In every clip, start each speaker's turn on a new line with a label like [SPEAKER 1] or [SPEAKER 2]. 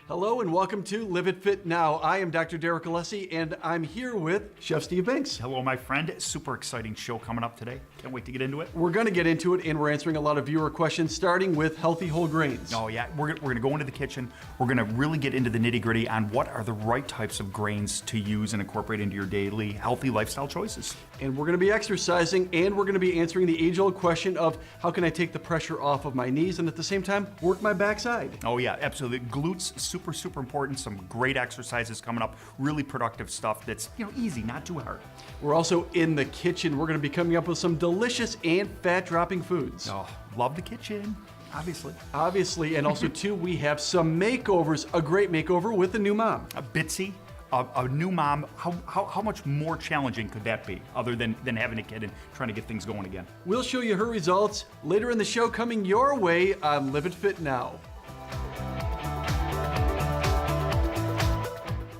[SPEAKER 1] Hello and welcome to Live It Fit Now. I am Dr. Derek Alessi and I'm here with Chef Steve Banks.
[SPEAKER 2] Hello, my friend. Super exciting show coming up today. Can't wait to get into it.
[SPEAKER 1] We're going to get into it and we're answering a lot of viewer questions, starting with healthy whole grains.
[SPEAKER 2] Oh yeah, we're going to go into the kitchen. We're going to really get into the nitty gritty on what are the right types of grains to use and incorporate into your daily healthy lifestyle choices.
[SPEAKER 1] And we're going to be exercising and we're going to be answering the age-old question of how can I take the pressure off of my knees and at the same time work my backside.
[SPEAKER 2] Oh yeah, absolutely. Glutes, super important. Some great exercises coming up. Really productive stuff that's, easy, not too hard.
[SPEAKER 1] We're also in the kitchen. We're going to be coming up with some delicious and fat-dropping foods.
[SPEAKER 2] Oh, love the kitchen, obviously. And also too, we have some makeovers, a great makeover with a new mom. A Bitsy. A new mom, how much more challenging could that be other than having a kid and trying to get things going again?
[SPEAKER 1] We'll show you her results later in the show, coming your way on Live It Fit Now.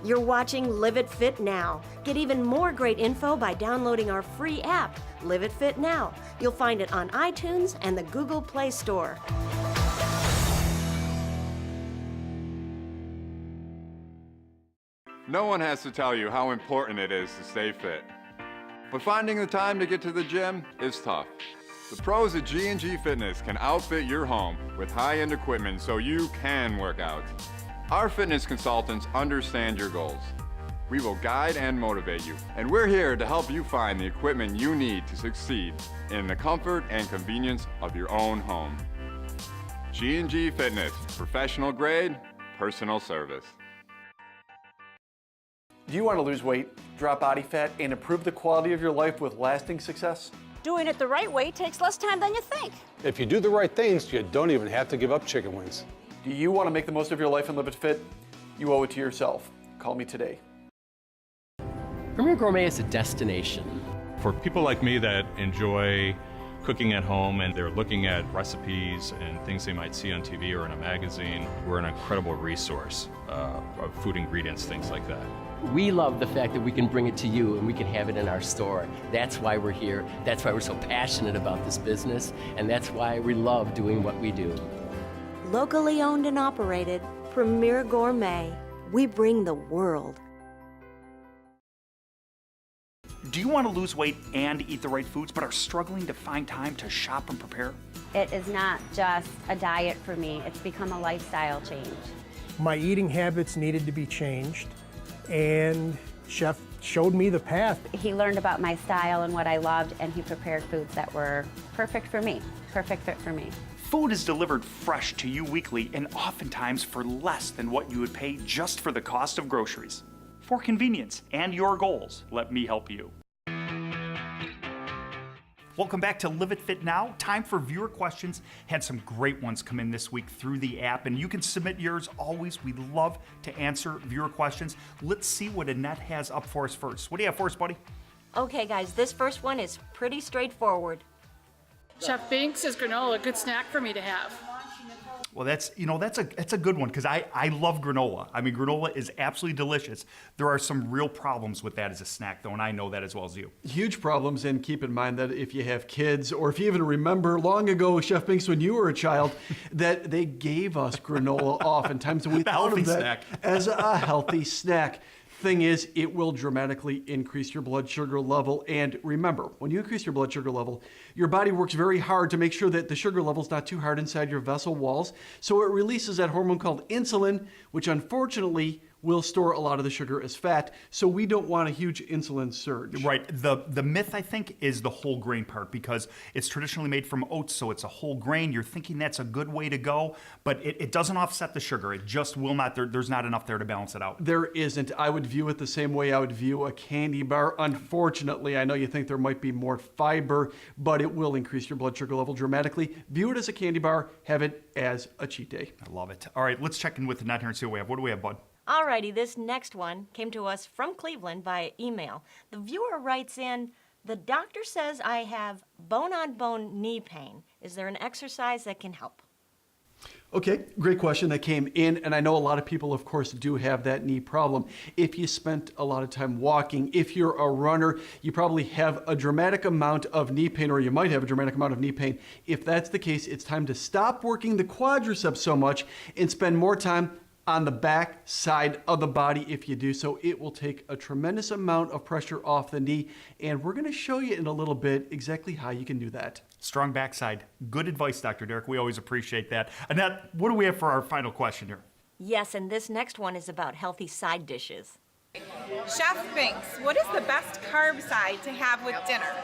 [SPEAKER 3] You're watching Live It Fit Now. Get even more great info by downloading our free app, Live It Fit Now. You'll find it on iTunes and the Google Play Store.
[SPEAKER 4] No one has to tell you how important it is to stay fit. But finding the time to get to the gym is tough. The pros at G&G Fitness can outfit your home with high-end equipment so you can work out. Our fitness consultants understand your goals. We will guide and motivate you, and we're here to help you find the equipment you need to succeed in the comfort and convenience of your own home. G&G Fitness, professional grade, personal service.
[SPEAKER 1] Do you want to lose weight, drop body fat, and improve the quality of your life with lasting success?
[SPEAKER 5] Doing it the right way takes less time than you think.
[SPEAKER 6] If you do the right things, you don't even have to give up chicken wings.
[SPEAKER 1] Do you want to make the most of your life and live it fit? You owe it to yourself. Call me today.
[SPEAKER 7] Premier Gourmet is a destination.
[SPEAKER 8] For people like me that enjoy cooking at home and they're looking at recipes and things they might see on TV or in a magazine, we're an incredible resource of food ingredients, things like that.
[SPEAKER 7] We love the fact that we can bring it to you and we can have it in our store. That's why we're here. That's why we're so passionate about this business. And that's why we love doing what we do.
[SPEAKER 3] Locally owned and operated, Premier Gourmet. We bring the world.
[SPEAKER 2] Do you want to lose weight and eat the right foods, but are struggling to find time to shop and prepare?
[SPEAKER 9] It is not just a diet for me. It's become a lifestyle change.
[SPEAKER 10] My eating habits needed to be changed, and Chef showed me the path.
[SPEAKER 9] He learned about my style and what I loved, and he prepared foods that were perfect for me, perfect fit for me.
[SPEAKER 2] Food is delivered fresh to you weekly and oftentimes for less than what you would pay just for the cost of groceries. For convenience and your goals, let me help you. Welcome back to Live It Fit Now. Time for viewer questions. Had some great ones come in this week through the app, and you can submit yours always. We love to answer viewer questions. Let's see what Annette has up for us first. What do you have for us, buddy?
[SPEAKER 3] Okay, guys, this first one is pretty straightforward.
[SPEAKER 5] Chef Banks, is granola a good snack for me to have?
[SPEAKER 2] Well, that's a good one because I love granola. I mean, granola is absolutely delicious. There are some real problems with that as a snack, though, and I know that as well as you.
[SPEAKER 1] Huge problems, and keep in mind that if you have kids, or if you even remember long ago, Chef Banks, when you were a child, that they gave us granola oftentimes, and we thought of that as a healthy snack. Thing is, it will dramatically increase your blood sugar level. And remember, when you increase your blood sugar level, your body works very hard to make sure that the sugar level is not too hard inside your vessel walls. So it releases that hormone called insulin, which unfortunately will store a lot of the sugar as fat, so we don't want a huge insulin surge.
[SPEAKER 2] Right. The myth, I think, is the whole grain part, because it's traditionally made from oats, so it's a whole grain. You're thinking that's a good way to go, but it doesn't offset the sugar. It just will not. There's not enough there to balance it out.
[SPEAKER 1] There isn't. I would view it the same way I would view a candy bar. Unfortunately, I know you think there might be more fiber, but it will increase your blood sugar level dramatically. View it as a candy bar. Have it as a cheat day.
[SPEAKER 2] I love it. All right, let's check in with Annette here and see what we have. What do we have, bud?
[SPEAKER 3] Alrighty, this next one came to us from Cleveland via email. The viewer writes in, the doctor says I have bone-on-bone knee pain. Is there an exercise that can help?
[SPEAKER 1] Okay, great question that came in, and I know a lot of people, of course, do have that knee problem. If you spent a lot of time walking, if you're a runner, you probably have a dramatic amount of knee pain, or you might have a dramatic amount of knee pain. If that's the case, it's time to stop working the quadriceps so much and spend more time on the back side of the body. If you do so, it will take a tremendous amount of pressure off the knee, and we're going to show you in a little bit exactly how you can do that.
[SPEAKER 2] Strong backside. Good advice, Dr. Derek. We always appreciate that. Annette, what do we have for our final question here?
[SPEAKER 3] Yes, and this next one is about healthy side dishes.
[SPEAKER 11] Chef Binks, what is the best carb side to have with dinner?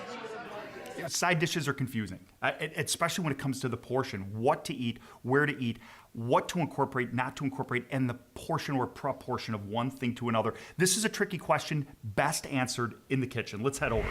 [SPEAKER 2] Side dishes are confusing, especially when it comes to the portion. What to eat, where to eat, what to incorporate, not to incorporate, and the portion or proportion of one thing to another. This is a tricky question, best answered in the kitchen. Let's head over.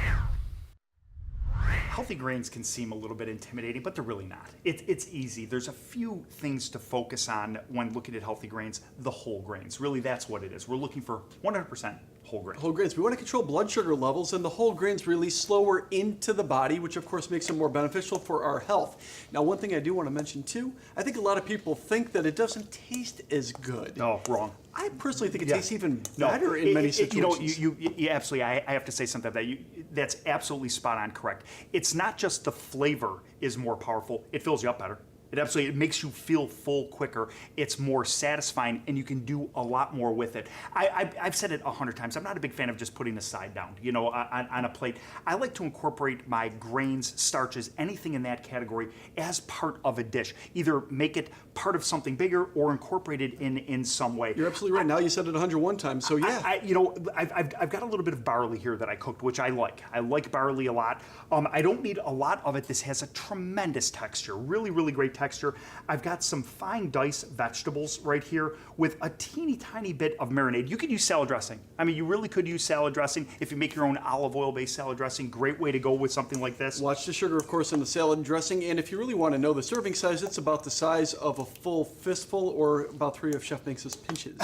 [SPEAKER 2] Healthy grains can seem a little bit intimidating, but they're really not. It's easy. There's a few things to focus on when looking at healthy grains. The whole grains. Really, that's what it is. We're looking for 100% whole grains.
[SPEAKER 1] Whole grains. We want to control blood sugar levels, and the whole grains release slower into the body, which of course makes them more beneficial for our health. Now, one thing I do want to mention too, I think a lot of people think that it doesn't taste as good.
[SPEAKER 2] No, wrong.
[SPEAKER 1] I personally think it tastes even better in many situations.
[SPEAKER 2] You absolutely, I have to say something about that. That's absolutely spot on correct. It's not just the flavor is more powerful, it fills you up better. It makes you feel full quicker. It's more satisfying, and you can do a lot more with it. I've said it 100 times. I'm not a big fan of just putting a side down, on a plate. I like to incorporate my grains, starches, anything in that category as part of a dish. Either make it part of something bigger or incorporate it in some way.
[SPEAKER 1] You're absolutely right. Now you said it 101 times, so yeah.
[SPEAKER 2] I've got a little bit of barley here that I cooked, which I like. I like barley a lot. I don't need a lot of it. This has a tremendous texture, really, really great texture. I've got some fine diced vegetables right here with a teeny tiny bit of marinade. You could use salad dressing. I mean, you really could use salad dressing. If you make your own olive oil-based salad dressing, great way to go with something like this.
[SPEAKER 1] Watch the sugar, of course, in the salad dressing. And if you really want to know the serving size, it's about the size of a full fistful, or about 3 of Chef Binks' pinches.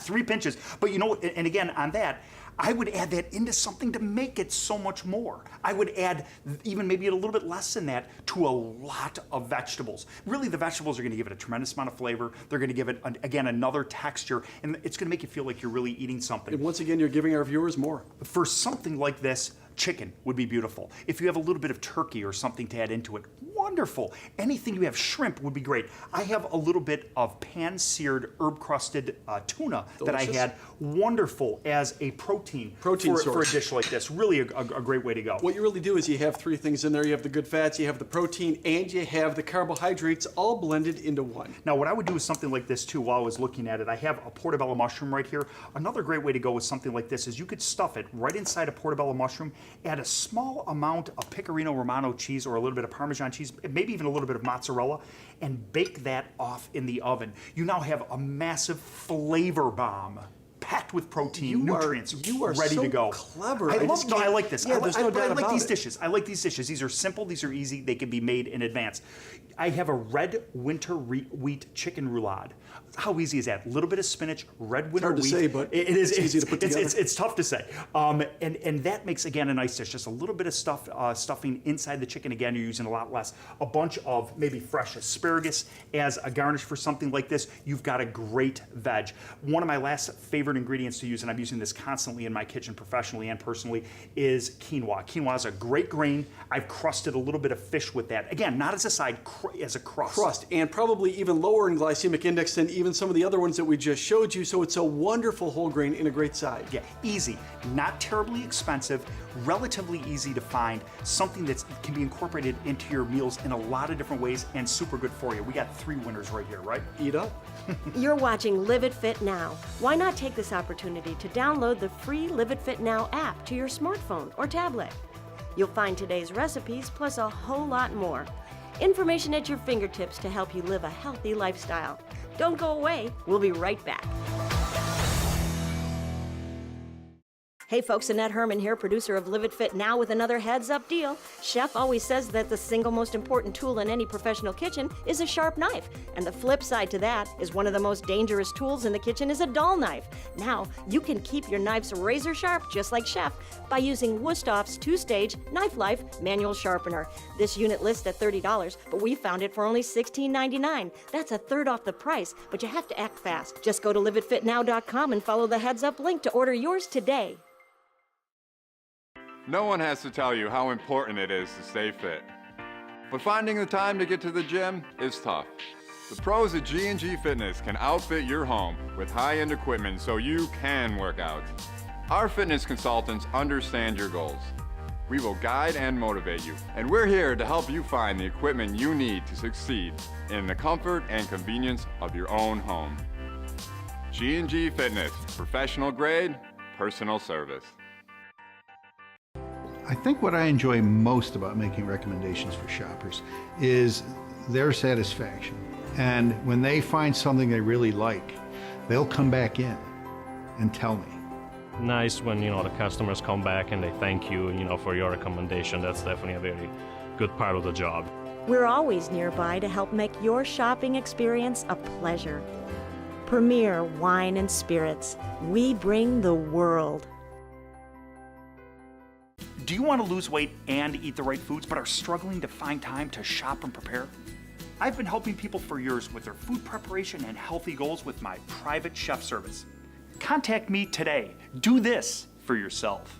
[SPEAKER 2] 3 pinches. But and again, on that, I would add that into something to make it so much more. I would add even maybe a little bit less than that to a lot of vegetables. Really, the vegetables are going to give it a tremendous amount of flavor. They're going to give it, again, another texture, and it's going to make you feel like you're really eating something.
[SPEAKER 1] And once again, you're giving our viewers more.
[SPEAKER 2] For something like this, chicken would be beautiful. If you have a little bit of turkey or something to add into it, wonderful. Anything you have, shrimp would be great. I have a little bit of pan-seared, herb-crusted tuna that I had. Wonderful as a protein
[SPEAKER 1] source
[SPEAKER 2] for a dish like this. Really a great way to go.
[SPEAKER 1] What you really do is you have 3 things in there. You have the good fats, you have the protein, and you have the carbohydrates all blended into one.
[SPEAKER 2] Now, what I would do is something like this too. While I was looking at it, I have a portobello mushroom right here. Another great way to go with something like this is you could stuff it right inside a portobello mushroom, add a small amount of Pecorino Romano cheese or a little bit of Parmesan cheese, maybe even a little bit of mozzarella, and bake that off in the oven. You now have a massive flavor bomb packed with protein, nutrients, ready
[SPEAKER 1] so
[SPEAKER 2] to go.
[SPEAKER 1] Clever.
[SPEAKER 2] I like this.
[SPEAKER 1] Yeah,
[SPEAKER 2] I
[SPEAKER 1] there's no doubt
[SPEAKER 2] like
[SPEAKER 1] about
[SPEAKER 2] these
[SPEAKER 1] it.
[SPEAKER 2] dishes. I like these dishes. These are simple. These are easy. They can be made in advance. I have a red winter wheat chicken roulade. How easy is that? A little bit of spinach, red winter wheat.
[SPEAKER 1] It's hard to say, but
[SPEAKER 2] it is
[SPEAKER 1] easy to put together.
[SPEAKER 2] It's tough to say. And that makes, again, a nice dish. Just a little bit of stuffing inside the chicken. Again, you're using a lot less. A bunch of maybe fresh asparagus as a garnish for something like this. You've got a great veg. One of my last favorite ingredients to use, and I'm using this constantly in my kitchen professionally and personally, is quinoa. Quinoa is a great grain. I've crusted a little bit of fish with that. Again, not as a side, as a crust.
[SPEAKER 1] And probably even lower in glycemic index than even some of the other ones that we just showed you. So it's a wonderful whole grain in a great side.
[SPEAKER 2] Yeah, easy, not terribly expensive, relatively easy to find, something that can be incorporated into your meals in a lot of different ways and super good for you. We got 3 winners right here, right?
[SPEAKER 1] Eat up.
[SPEAKER 3] You're watching Live It Fit Now. Why not take this opportunity to download the free Live It Fit Now app to your smartphone or tablet? You'll find today's recipes plus a whole lot more. Information at your fingertips to help you live a healthy lifestyle. Don't go away. We'll be right back. Hey folks, Annette Herman here, producer of Live It Fit Now with another heads up deal. Chef always says that the single most important tool in any professional kitchen is a sharp knife. And the flip side to that is one of the most dangerous tools in the kitchen is a dull knife. Now, you can keep your knives razor sharp just like Chef by using Wusthoff's 2-stage Knife Life manual sharpener. This unit lists at $30, but we found it for only $16.99. That's a third off the price, but you have to act fast. Just go to liveitfitnow.com and follow the heads up link to order yours today.
[SPEAKER 4] No one has to tell you how important it is to stay fit. But finding the time to get to the gym is tough. The pros at G&G Fitness can outfit your home with high-end equipment so you can work out. Our fitness consultants understand your goals. We will guide and motivate you, and we're here to help you find the equipment you need to succeed in the comfort and convenience of your own home. G&G Fitness, professional grade, personal service.
[SPEAKER 12] I think what I enjoy most about making recommendations for shoppers is their satisfaction. And when they find something they really like, they'll come back in and tell me.
[SPEAKER 13] Nice when, the customers come back and they thank you, for your recommendation. That's definitely a very good part of the job.
[SPEAKER 3] We're always nearby to help make your shopping experience a pleasure. Premier Wine and Spirits. We bring the world.
[SPEAKER 2] Do you want to lose weight and eat the right foods, but are struggling to find time to shop and prepare? I've been helping people for years with their food preparation and healthy goals with my private chef service. Contact me today. Do this for yourself.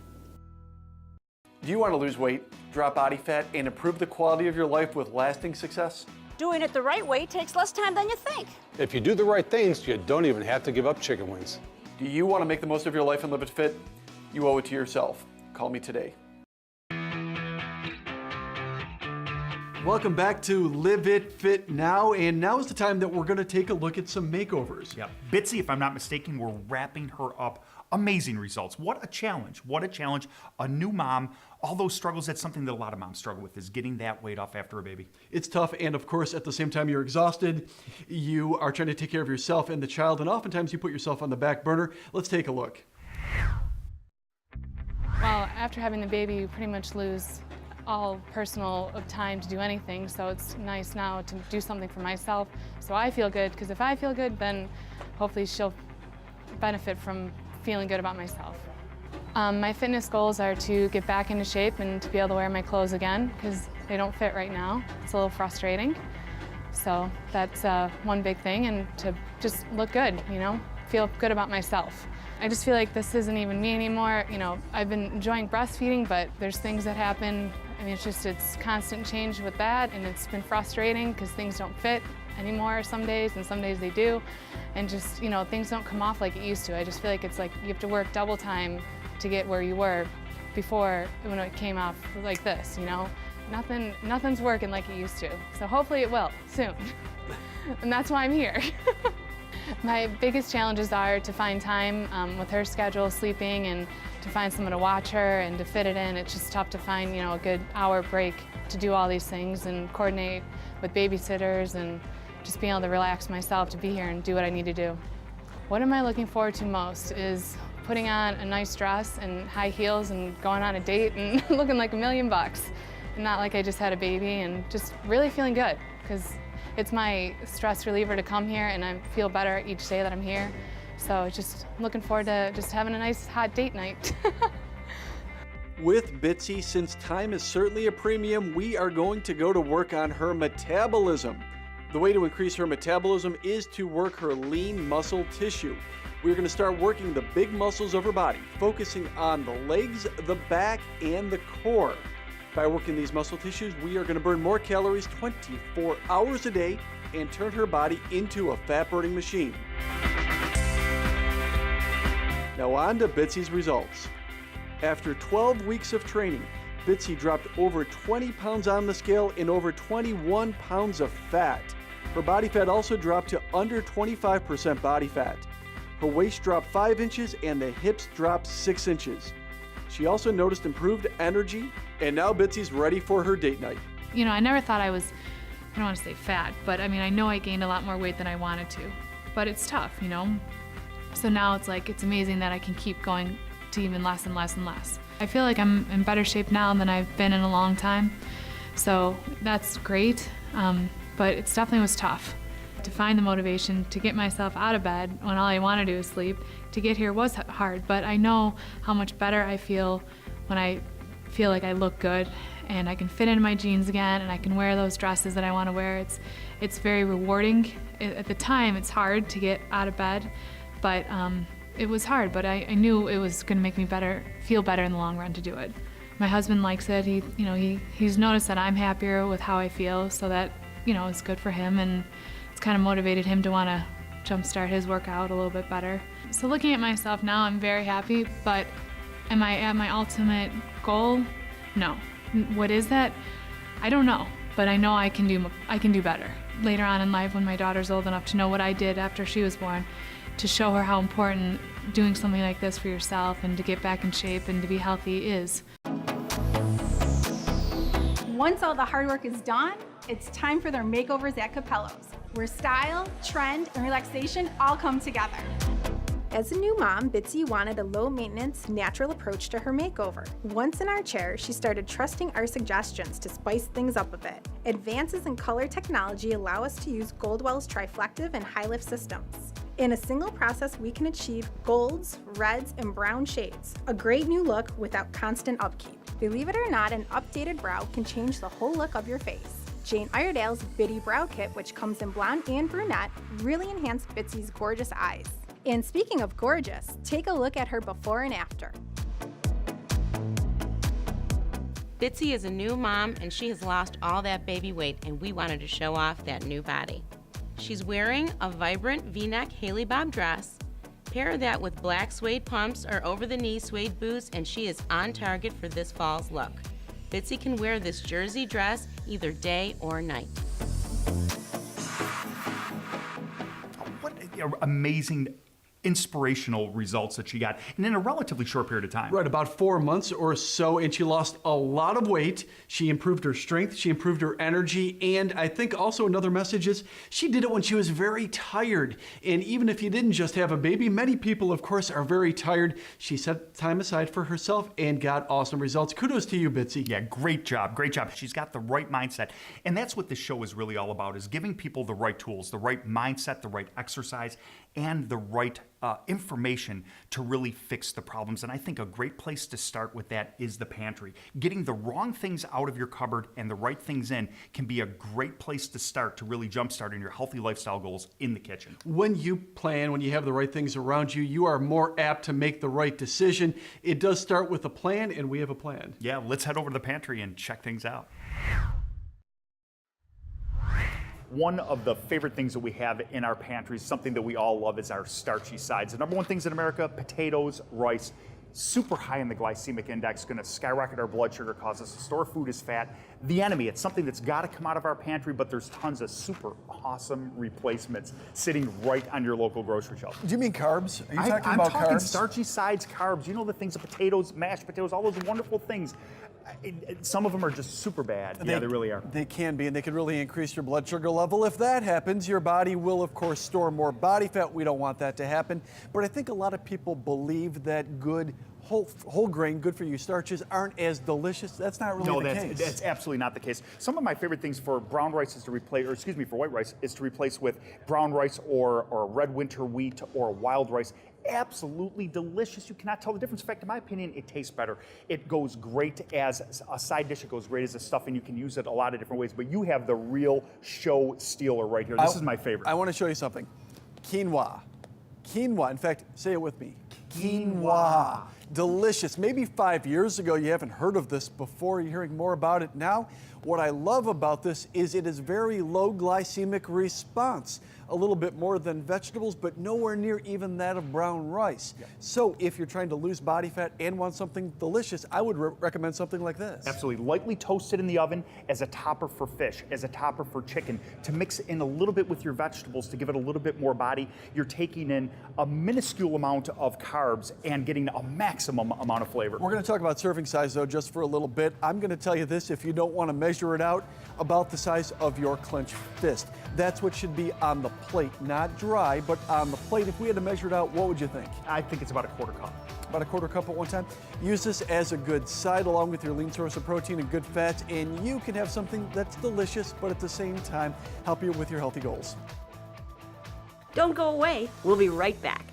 [SPEAKER 1] Do you want to lose weight, drop body fat, and improve the quality of your life with lasting success?
[SPEAKER 14] Doing it the right way takes less time than you think.
[SPEAKER 6] If you do the right things, you don't even have to give up chicken wings.
[SPEAKER 1] Do you want to make the most of your life and live it fit? You owe it to yourself. Call me today. Welcome back to Live It Fit Now, and now is the time that we're going to take a look at some makeovers.
[SPEAKER 2] Yeah, Bitsy, if I'm not mistaken, we're wrapping her up. Amazing results. What a challenge. What a challenge. A new mom, all those struggles, that's something that a lot of moms struggle with, is getting that weight off after a baby.
[SPEAKER 1] It's tough, and of course, at the same time, you're exhausted. You are trying to take care of yourself and the child, and oftentimes you put yourself on the back burner. Let's take a look.
[SPEAKER 5] Well, after having the baby, you pretty much lose all personal time to do anything, so it's nice now to do something for myself so I feel good, because if I feel good, then hopefully she'll benefit from feeling good about myself. My fitness goals are to get back into shape and to be able to wear my clothes again, because they don't fit right now. It's a little frustrating. So that's one big thing, and to just look good, feel good about myself. I just feel like this isn't even me anymore. I've been enjoying breastfeeding, but there's things that happen. It's constant change with that, and it's been frustrating because things don't fit anymore some days, and some days they do. And just, things don't come off like it used to. I just feel like it's like you have to work double time to get where you were before when it came off like this, Nothing's working like it used to. So hopefully it will soon. And that's why I'm here. My biggest challenges are to find time with her schedule, sleeping, and to find someone to watch her and to fit it in. It's just tough to find, a good hour break to do all these things and coordinate with babysitters and just being able to relax myself to be here and do what I need to do. What am I looking forward to most is putting on a nice dress and high heels and going on a date and looking like $1 million bucks. And not like I just had a baby, and just really feeling good, because it's my stress reliever to come here, and I feel better each day that I'm here. So just looking forward to just having a nice hot date night.
[SPEAKER 1] With Bitsy, since time is certainly a premium, we are going to go to work on her metabolism. The way to increase her metabolism is to work her lean muscle tissue. We're going to start working the big muscles of her body, focusing on the legs, the back, and the core. By working these muscle tissues, we are going to burn more calories 24 hours a day and turn her body into a fat-burning machine. Now on to Bitsy's results. After 12 weeks of training, Bitsy dropped over 20 pounds on the scale and over 21 pounds of fat. Her body fat also dropped to under 25% body fat. Her waist dropped 5 inches and the hips dropped 6 inches. She also noticed improved energy, and now Bitsy's ready for her date night.
[SPEAKER 5] I never thought I was, I don't want to say fat, but I know I gained a lot more weight than I wanted to. But it's tough, So now it's like, it's amazing that I can keep going to even less and less and less. I feel like I'm in better shape now than I've been in a long time. So that's great, but it definitely was tough. To find the motivation to get myself out of bed when all I want to do is sleep, to get here was hard, but I know how much better I feel when I feel like I look good and I can fit into my jeans again and I can wear those dresses that I want to wear. It's very rewarding. At the time, it's hard to get out of bed, but it was hard, but I knew it was going to make me feel better in the long run to do it. My husband likes it. He's noticed that I'm happier with how I feel, so that, it's good for him, and it's kind of motivated him to want to jumpstart his workout a little bit better. So looking at myself now, I'm very happy, but am I at my ultimate goal? No. What is that? I don't know, but I know I can do better. Later on in life, when my daughter's old enough to know what I did after she was born, to show her how important doing something like this for yourself and to get back in shape and to be healthy is.
[SPEAKER 15] Once all the hard work is done, it's time for their makeovers at Capello's, where style, trend, and relaxation all come together.
[SPEAKER 16] As a new mom, Bitsy wanted a low-maintenance, natural approach to her makeover. Once in our chair, she started trusting our suggestions to spice things up a bit. Advances in color technology allow us to use Goldwell's Triflective and High-Lift systems. In a single process, we can achieve golds, reds, and brown shades. A great new look without constant upkeep. Believe it or not, an updated brow can change the whole look of your face. Jane Iredale's Bitty Brow Kit, which comes in blonde and brunette, really enhanced Bitsy's gorgeous eyes. And speaking of gorgeous, take a look at her before and after.
[SPEAKER 17] Bitsy is a new mom and she has lost all that baby weight, and we wanted to show off that new body. She's wearing a vibrant V-neck Haley Bob dress. Pair that with black suede pumps or over-the-knee suede boots and she is on target for this fall's look. Bitsy can wear this jersey dress either day or night.
[SPEAKER 2] What amazing inspirational results that she got, and in a relatively short period of time.
[SPEAKER 1] Right, about 4 months or so, and she lost a lot of weight. She improved her strength, she improved her energy, and I think also another message is she did it when she was very tired. And even if you didn't just have a baby, many people, of course, are very tired. She set time aside for herself and got awesome results. Kudos to you, Bitsy.
[SPEAKER 2] Yeah, great job, great job. She's got the right mindset, and that's what this show is really all about, is giving people the right tools, the right mindset, the right exercise, and the right information to really fix the problems. And I think a great place to start with that is the pantry. Getting the wrong things out of your cupboard and the right things in can be a great place to start to really jumpstart your healthy lifestyle goals in the kitchen.
[SPEAKER 1] When you plan, when you have the right things around you, you are more apt to make the right decision. It does start with a plan, and we have a plan.
[SPEAKER 2] Yeah, let's head over to the pantry and check things out. One of the favorite things that we have in our pantry is something that we all love, is our starchy sides. The number one things in America: potatoes, rice. Super high in the glycemic index, going to skyrocket our blood sugar, cause us to store food as fat. The enemy, it's something that's got to come out of our pantry, but there's tons of super awesome replacements sitting right on your local grocery shelf.
[SPEAKER 1] Do you mean carbs? Are you talking
[SPEAKER 2] I'm
[SPEAKER 1] about
[SPEAKER 2] talking
[SPEAKER 1] carbs?
[SPEAKER 2] Starchy sides, carbs. You know, the things of potatoes, mashed potatoes, all those wonderful things. Some of them are just super bad. Yeah, they really are.
[SPEAKER 1] They can be, and they can really increase your blood sugar level. If that happens, your body will, of course, store more body fat. We don't want that to happen. But I think a lot of people believe that good whole grain, good for you starches aren't as delicious. That's not really the case.
[SPEAKER 2] No, that's absolutely not the case. Some of my favorite things for brown rice is to replace, or excuse me, for white rice is to replace with brown rice or red winter wheat or wild rice. Absolutely delicious. You cannot tell the difference. In fact, in my opinion, it tastes better. It goes great as a side dish. It goes great as a stuffing. You can use it a lot of different ways, but you have the real show stealer right here. This is my favorite.
[SPEAKER 1] I want to show you something. Quinoa. Quinoa. In fact, say it with me. Quinoa. Delicious. Maybe 5 years ago you haven't heard of this before. You're hearing more about it now. What I love about this is it is very low glycemic response. A little bit more than vegetables, but nowhere near even that of brown rice. Yeah. So if you're trying to lose body fat and want something delicious, I would recommend something like this.
[SPEAKER 2] Absolutely. Lightly toasted in the oven as a topper for fish, as a topper for chicken, to mix in a little bit with your vegetables to give it a little bit more body. You're taking in a minuscule amount of carbs and getting a maximum amount of flavor.
[SPEAKER 1] We're going to talk about serving size, though, just for a little bit. I'm going to tell you this: if you don't want to measure it out, about the size of your clenched fist. That's what should be on the plate, not dry, but on the plate. If we had to measure it out, what would you think?
[SPEAKER 2] I think it's about a quarter cup.
[SPEAKER 1] About a quarter cup at one time. Use this as a good side along with your lean source of protein and good fats, and you can have something that's delicious, but at the same time, help you with your healthy goals.
[SPEAKER 3] Don't go away. We'll be right back.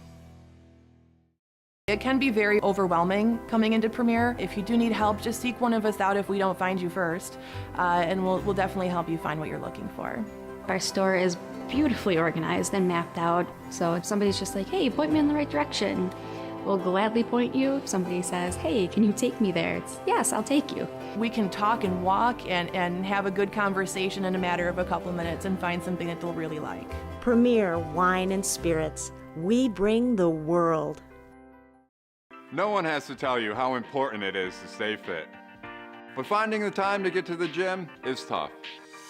[SPEAKER 18] It can be very overwhelming coming into Premier. If you do need help, just seek one of us out if we don't find you first, and we'll definitely help you find what you're looking for.
[SPEAKER 19] Our store is beautifully organized and mapped out, so if somebody's just like, hey, point me in the right direction, will gladly point you. If somebody says, hey, can you take me there? It's, yes, I'll take you.
[SPEAKER 18] We can talk and walk and have a good conversation in a matter of a couple minutes and find something that they'll really like.
[SPEAKER 3] Premier Wine and Spirits. We bring the world.
[SPEAKER 4] No one has to tell you how important it is to stay fit. But finding the time to get to the gym is tough.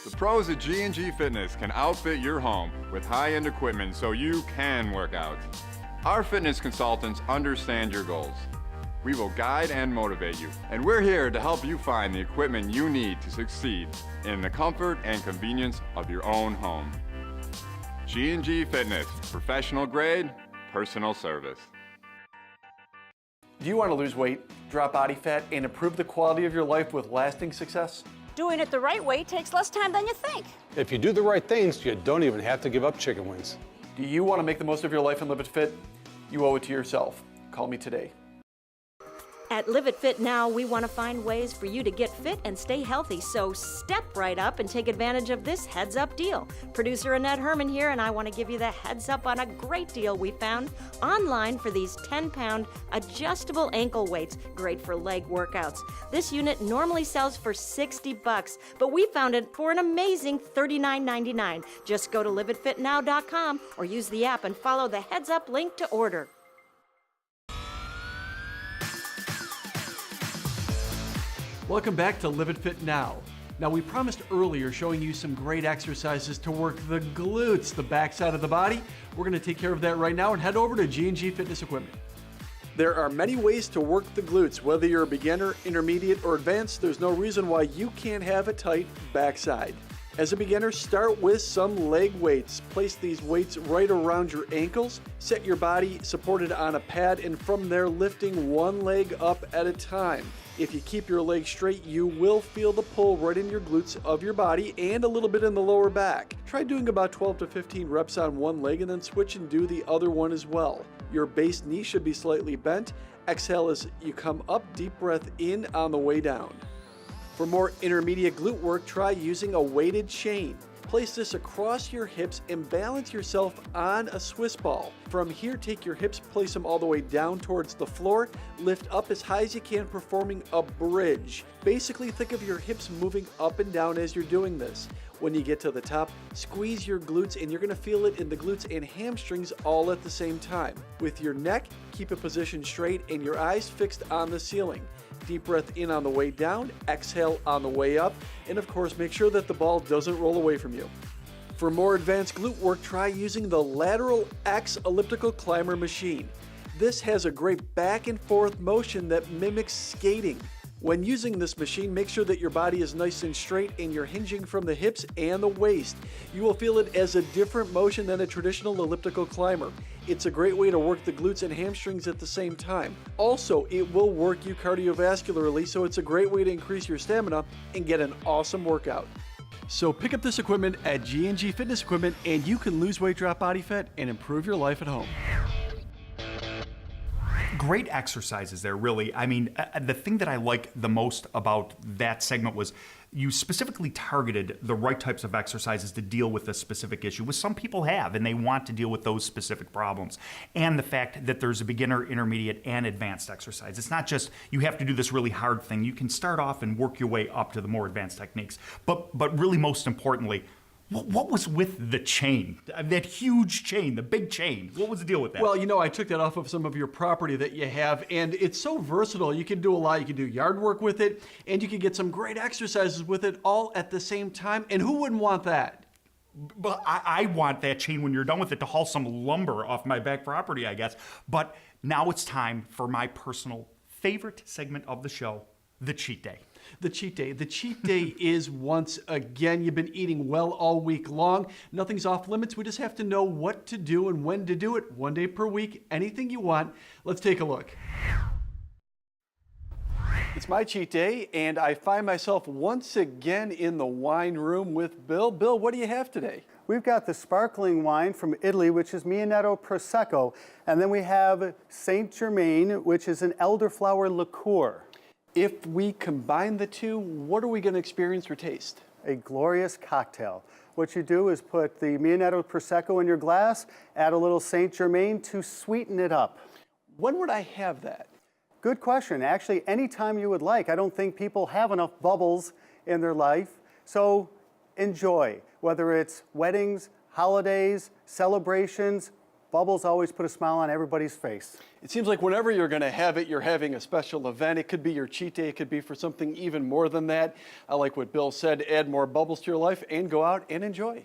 [SPEAKER 4] The pros at G&G Fitness can outfit your home with high-end equipment so you can work out. Our fitness consultants understand your goals. We will guide and motivate you, and we're here to help you find the equipment you need to succeed in the comfort and convenience of your own home. G&G Fitness, professional grade, personal service.
[SPEAKER 1] Do you want to lose weight, drop body fat, and improve the quality of your life with lasting success?
[SPEAKER 14] Doing it the right way takes less time than you think.
[SPEAKER 6] If you do the right things, you don't even have to give up chicken wings.
[SPEAKER 1] Do you want to make the most of your life and live it fit? You owe it to yourself. Call me today.
[SPEAKER 3] At Live It Fit Now, we want to find ways for you to get fit and stay healthy, so step right up and take advantage of this heads up deal. Producer Annette Herman here, and I want to give you the heads up on a great deal we found online for these 10-pound adjustable ankle weights, great for leg workouts. This unit normally sells for $60, but we found it for an amazing $39.99. Just go to liveitfitnow.com or use the app and follow the heads up link to order.
[SPEAKER 1] Welcome back to Live It Fit Now. Now, we promised earlier showing you some great exercises to work the glutes, the backside of the body. We're going to take care of that right now and head over to G&G Fitness Equipment. There are many ways to work the glutes. Whether you're a beginner, intermediate, or advanced, there's no reason why you can't have a tight backside. As a beginner, start with some leg weights. Place these weights right around your ankles. Set your body supported on a pad, and from there, lifting one leg up at a time. If you keep your legs straight, you will feel the pull right in your glutes of your body and a little bit in the lower back. Try doing about 12 to 15 reps on one leg and then switch and do the other one as well. Your base knee should be slightly bent. Exhale as you come up, deep breath in on the way down. For more intermediate glute work, try using a weighted chain. Place this across your hips and balance yourself on a Swiss ball. From here, take your hips, place them all the way down towards the floor, lift up as high as you can, performing a bridge. Basically, think of your hips moving up and down as you're doing this. When you get to the top, squeeze your glutes, and you're going to feel it in the glutes and hamstrings all at the same time. With your neck, keep it positioned straight and your eyes fixed on the ceiling. Deep breath in on the way down, exhale on the way up, and of course make sure that the ball doesn't roll away from you. For more advanced glute work, try using the Lateral X elliptical climber machine. This has a great back and forth motion that mimics skating. When using this machine, make sure that your body is nice and straight and you're hinging from the hips and the waist. You will feel it as a different motion than a traditional elliptical climber. It's a great way to work the glutes and hamstrings at the same time. Also, it will work you cardiovascularly, so it's a great way to increase your stamina and get an awesome workout. So pick up this equipment at G&G Fitness Equipment and you can lose weight, drop body fat, and improve your life at home.
[SPEAKER 2] Great exercises there, really. I mean, the thing that I like the most about that segment was you specifically targeted the right types of exercises to deal with a specific issue, which some people have, and they want to deal with those specific problems. And the fact that there's a beginner, intermediate, and advanced exercise. It's not just you have to do this really hard thing. You can start off and work your way up to the more advanced techniques. But really, most importantly, what was with the chain? That huge chain, the big chain. What was the deal with that?
[SPEAKER 1] Well, you know, I took that off of some of your property that you have, and it's so versatile. You can do a lot. You can do yard work with it, and you can get some great exercises with it all at the same time. And who wouldn't want that?
[SPEAKER 2] But I want that chain when you're done with it to haul some lumber off my back property, I guess. But now it's time for my personal favorite segment of the show, the cheat day.
[SPEAKER 1] The cheat day. The cheat day is once again, you've been eating well all week long. Nothing's off limits. We just have to know what to do and when to do it. One day per week, anything you want. Let's take a look. It's my cheat day, and I find myself once again in the wine room with Bill. Bill, what do you have today?
[SPEAKER 20] We've got the sparkling wine from Italy, which is Mianetto Prosecco, and then we have Saint Germain, which is an elderflower liqueur.
[SPEAKER 1] If we combine the two, what are we going to experience or taste?
[SPEAKER 20] A glorious cocktail. What you do is put the Mianetto Prosecco in your glass, add a little Saint Germain to sweeten it up.
[SPEAKER 1] When would I have that?
[SPEAKER 20] Good question. Actually, anytime you would like. I don't think people have enough bubbles in their life. So enjoy, whether it's weddings, holidays, celebrations, bubbles always put a smile on everybody's face.
[SPEAKER 1] It seems like whenever you're going to have it, you're having a special event. It could be your cheat day. It could be for something even more than that. I like what Bill said, add more bubbles to your life and go out and enjoy.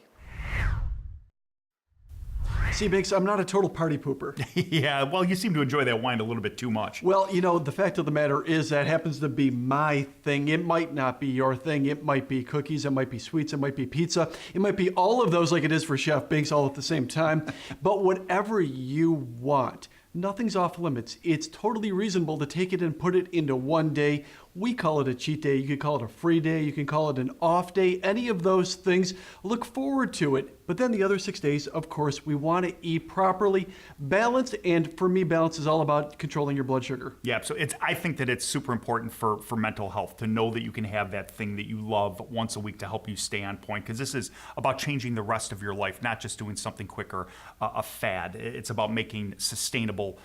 [SPEAKER 1] See, Binks, I'm not a total party pooper.
[SPEAKER 2] Yeah, well, you seem to enjoy that wine a little bit too much.
[SPEAKER 1] Well, you know, the fact of the matter is that happens to be my thing. It might not be your thing. It might be cookies. It might be sweets. It might be pizza. It might be all of those like it is for Chef Binks all at the same time. But whatever you want, nothing's off limits. It's totally reasonable to take it and put it into one day. We call it a cheat day. You could call it a free day. You can call it an off day. Any of those things. Look forward to it. But then the other 6 days, of course, we want to eat properly, balanced. And for me, balance is all about controlling your blood sugar.
[SPEAKER 2] Yeah, so I think that it's super important for mental health to know that you can have that thing that you love once a week to help you stay on point, because this is about changing the rest of your life, not just doing something quick or a fad. It's about making sustainable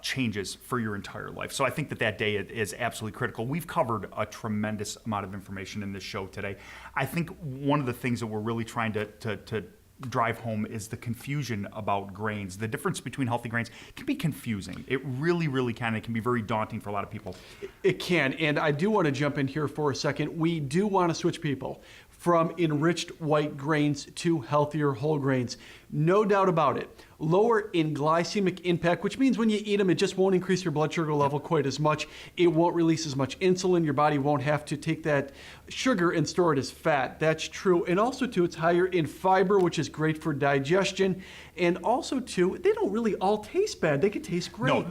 [SPEAKER 2] changes for your entire life. So I think that day is absolutely critical. We've covered a tremendous amount of information in this show today. I think one of the things that we're really trying to drive home is the confusion about grains. The difference between healthy grains can be confusing. It really, really can. It can be very daunting for a lot of people.
[SPEAKER 1] It can, and I do want to jump in here for a second. We do want to switch people from enriched white grains to healthier whole grains. No doubt about it. Lower in glycemic impact, which means when you eat them, it just won't increase your blood sugar level quite as much. It won't release as much insulin. Your body won't have to take that sugar and store it as fat. That's true. And also, too, it's higher in fiber, which is great for digestion. And also, too, they don't really all taste bad. They can taste great.
[SPEAKER 2] No,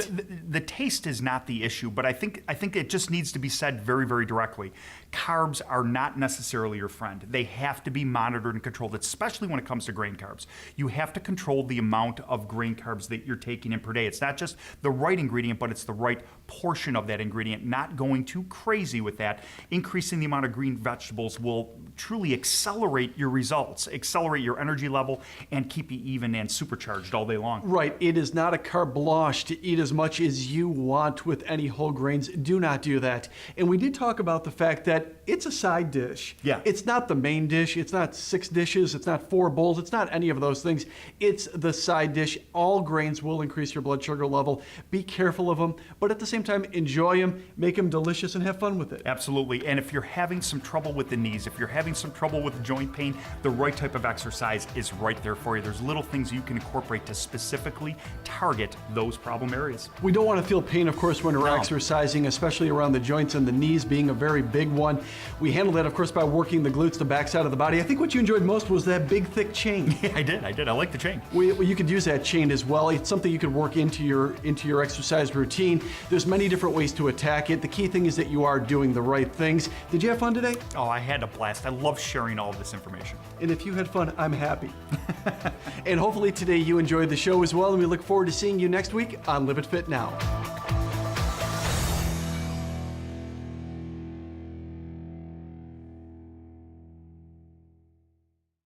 [SPEAKER 2] the taste is not the issue, but I think it just needs to be said very, very directly. Carbs are not necessarily your friend. They have to be monitored and controlled, especially when it comes to grain carbs. You have to control the amount of grain carbs that you're taking in per day. It's not just the right ingredient, but it's the right portion of that ingredient, not going too crazy with that. Increasing the amount of green vegetables will truly accelerate your results, accelerate your energy level, and keep you even and supercharged all day long.
[SPEAKER 1] Right. It is not a carte blanche to eat as much as you want with any whole grains. Do not do that. And we did talk about the fact that it's a side dish.
[SPEAKER 2] Yeah.
[SPEAKER 1] It's not the main dish. It's not 6 dishes. It's not 4 bowls. It's not any of those things. It's the side dish. All grains will increase your blood sugar level. Be careful of them, but at the same time, enjoy them, make them delicious, and have fun with it.
[SPEAKER 2] Absolutely. And if you're having some trouble with the knees, if you're having some trouble with joint pain, the right type of exercise is right there for you. There's little things you can incorporate to specifically target those problem areas.
[SPEAKER 1] We don't want to feel pain, of course, when we're exercising, especially around the joints and the knees being a very big one. We handle that, of course, by working the glutes, the backside of the body. I think what you enjoyed most was that big, thick chain.
[SPEAKER 2] Yeah, I did. I like the chain.
[SPEAKER 1] You could use that chain as well. It's something you could work into your exercise routine. There's many different ways to attack it. The key thing is that you are doing the right things. Did you have fun today?
[SPEAKER 2] Oh, I had a blast. I love sharing all of this information.
[SPEAKER 1] And if you had fun, I'm happy. And hopefully today you enjoyed the show as well, and we look forward to seeing you next week on Live It Fit Now.